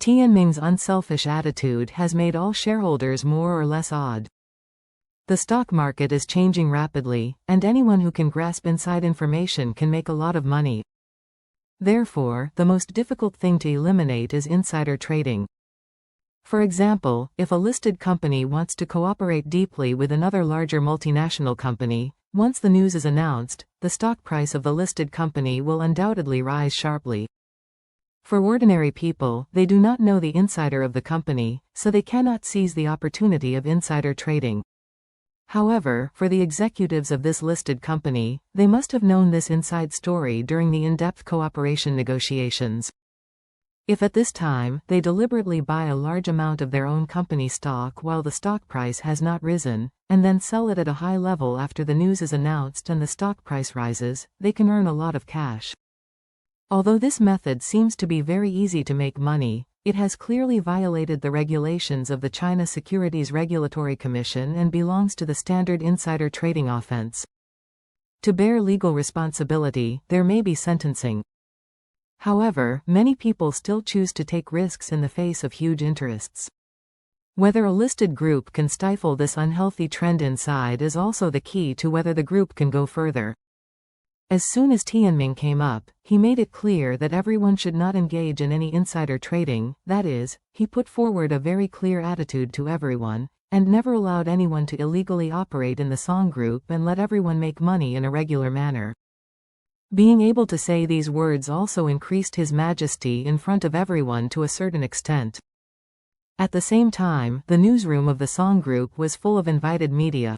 Tianming's unselfish attitude has made all shareholders more or less awed. The stock market is changing rapidly, and anyone who can grasp inside information can make a lot of money. Therefore, the most difficult thing to eliminate is insider trading. For example, if a listed company wants to cooperate deeply with another larger multinational company, once the news is announced, the stock price of the listed company will undoubtedly rise sharply. For ordinary people, they do not know the insider of the company, so they cannot seize the opportunity of insider trading. However, for the executives of this listed company, they must have known this inside story during the in-depth cooperation negotiations. If at this time, they deliberately buy a large amount of their own company stock while the stock price has not risen, and then sell it at a high level after the news is announced and the stock price rises, they can earn a lot of cash. Although this method seems to be very easy to make money, it has clearly violated the regulations of the China Securities Regulatory Commission and belongs to the standard insider trading offense. To bear legal responsibility, there may be sentencing. However, many people still choose to take risks in the face of huge interests. Whether a listed group can stifle this unhealthy trend inside is also the key to whether the group can go further. As soon as Tianming came up, he made it clear that everyone should not engage in any insider trading, that is, he put forward a very clear attitude to everyone, and never allowed anyone to illegally operate in the Song Group and let everyone make money in a regular manner. Being able to say these words also increased his majesty in front of everyone to a certain extent. At the same time, the newsroom of the Song Group was full of invited media.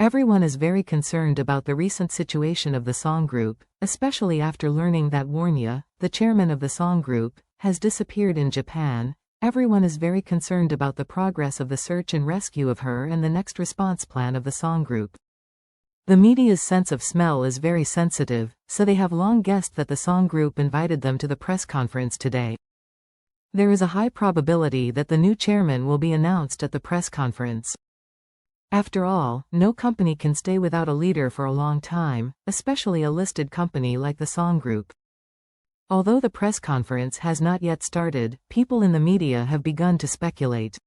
Everyone is very concerned about the recent situation of the Song Group, especially after learning that Warnya, the chairman of the Song Group, has disappeared in Japan. Everyone is very concerned about the progress of the search and rescue of her and the next response plan of the Song Group. The media's sense of smell is very sensitive, so they have long guessed that the Song Group invited them to the press conference today. There is a high probability that the new chairman will be announced at the press conference. After all, no company can stay without a leader for a long time, especially a listed company like the Song Group. Although the press conference has not yet started, people in the media have begun to speculate.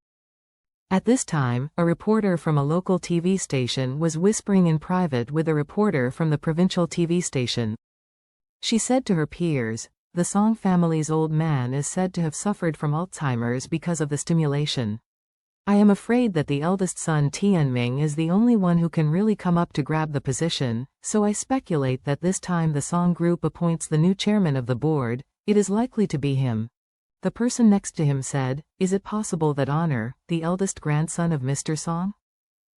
At this time, a reporter from a local TV station was whispering in private with a reporter from the provincial TV station. She said to her peers, "The Song family's old man is said to have suffered from Alzheimer's because of the stimulation. I am afraid that the eldest son Tianming is the only one who can really come up to grab the position, so I speculate that this time the Song Group appoints the new chairman of the board, it is likely to be him." The person next to him said, "Is it possible that Honor, the eldest grandson of Mr. Song?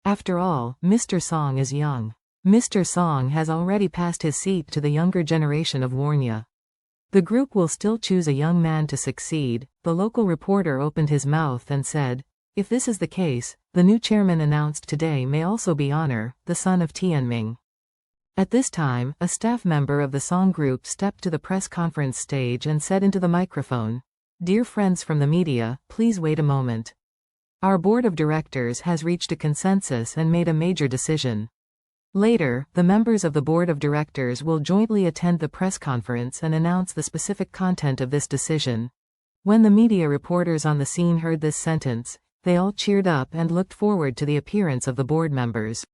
After all, Mr. Song is young. Mr. Song has already passed his seat to the younger generation of Warnya. The group will still choose a young man to succeed." The local reporter opened his mouth and said, "If this is the case, the new chairman announced today may also be Honor, the son of Tianming." At this time, a staff member of the Song Group stepped to the press conference stage and said into the microphone, "Dear friends from the media, please wait a moment. Our board of directors has reached a consensus and made a major decision. Later, the members of the board of directors will jointly attend the press conference and announce the specific content of this decision." When the media reporters on the scene heard this sentence, they all cheered up and looked forward to the appearance of the board members.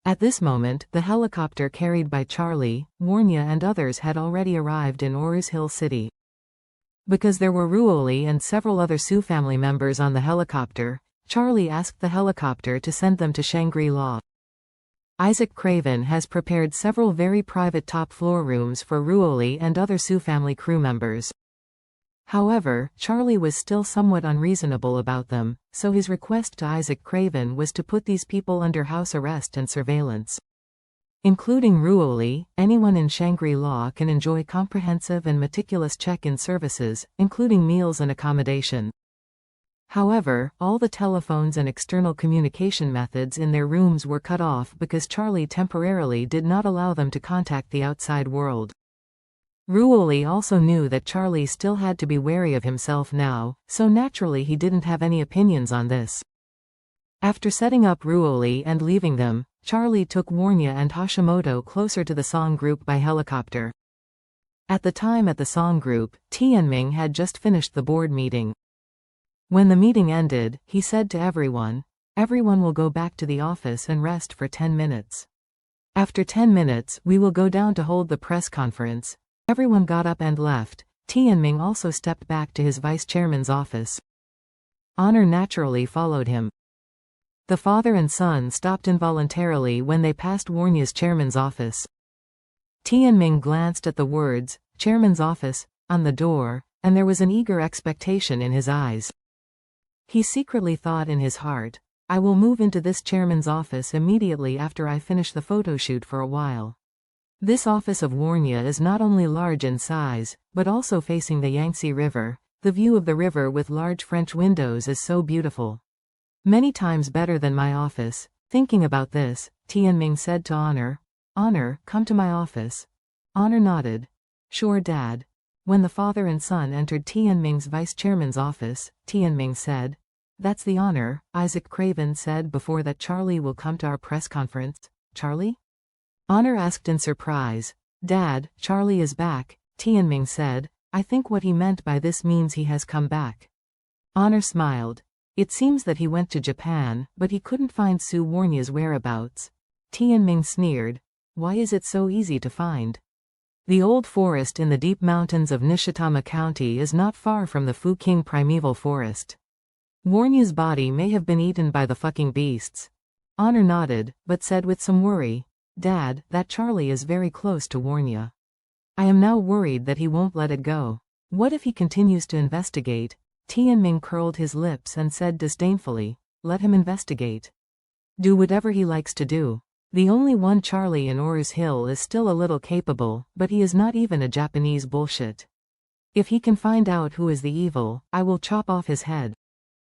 At this moment, the helicopter carried by Charlie, Warnya and others had already arrived in Oros Hill City. Because there were Ruoli and several other Su family members on the helicopter, Charlie asked the helicopter to send them to Shangri-La. Isaac Craven has prepared several very private top-floor rooms for Ruoli and other Su family crew members. However, Charlie was still somewhat unreasonable about them, so his request to Isaac Craven was to put these people under house arrest and surveillance. Including Ruoli, anyone in Shangri-La can enjoy comprehensive and meticulous check-in services, including meals and accommodation. However, all the telephones and external communication methods in their rooms were cut off because Charlie temporarily did not allow them to contact the outside world. Ruoli also knew that Charlie still had to be wary of himself now, so naturally he didn't have any opinions on this. After setting up Ruoli and leaving them, Charlie took Warnya and Hashimoto closer to the Song Group by helicopter. At the time at the song group, Tianming had just finished the board meeting. When the meeting ended, he said to everyone, "Everyone will go back to the office and rest for 10 minutes. After 10 minutes, we will go down to hold the press conference." Everyone got up and left. Tianming also stepped back to his vice chairman's office. Honor naturally followed him. The father and son stopped involuntarily when they passed Warnya's chairman's office. Tianming glanced at the words, "Chairman's office," on the door, and there was an eager expectation in his eyes. He secretly thought in his heart, "I will move into this chairman's office immediately after I finish the photoshoot for a while." This office of Warnya is not only large in size, but also facing the Yangtze River. The view of the river with large French windows is so beautiful. Many times better than my office. Thinking about this, Tianming said to Honor, "Honor, come to my office." Honor nodded. "Sure, Dad." When the father and son entered Tianming's vice chairman's office, Tianming said, "That's the Honor," Isaac Craven said before that Charlie will come to our press conference. "Charlie?" Honor asked in surprise. "Dad, Charlie is back," Tianming said. "I think what he meant by this means he has come back." Honor smiled. "It seems that he went to Japan, but he couldn't find Su Warnya's whereabouts." Tianming sneered. "Why is it so easy to find?" The old forest in the deep mountains of Nishitama County is not far from the Fuking primeval forest. Warnya's body may have been eaten by the fucking beasts. Honor nodded, but said with some worry, "Dad, that Charlie is very close to Warnya. I am now worried that he won't let it go. What if he continues to investigate?" Tianming curled his lips and said disdainfully, "Let him investigate. Do whatever he likes to do. The only one Charlie in Ors Hill is still a little capable, but he is not even a Japanese bullshit. If he can find out who is the evil, I will chop off his head."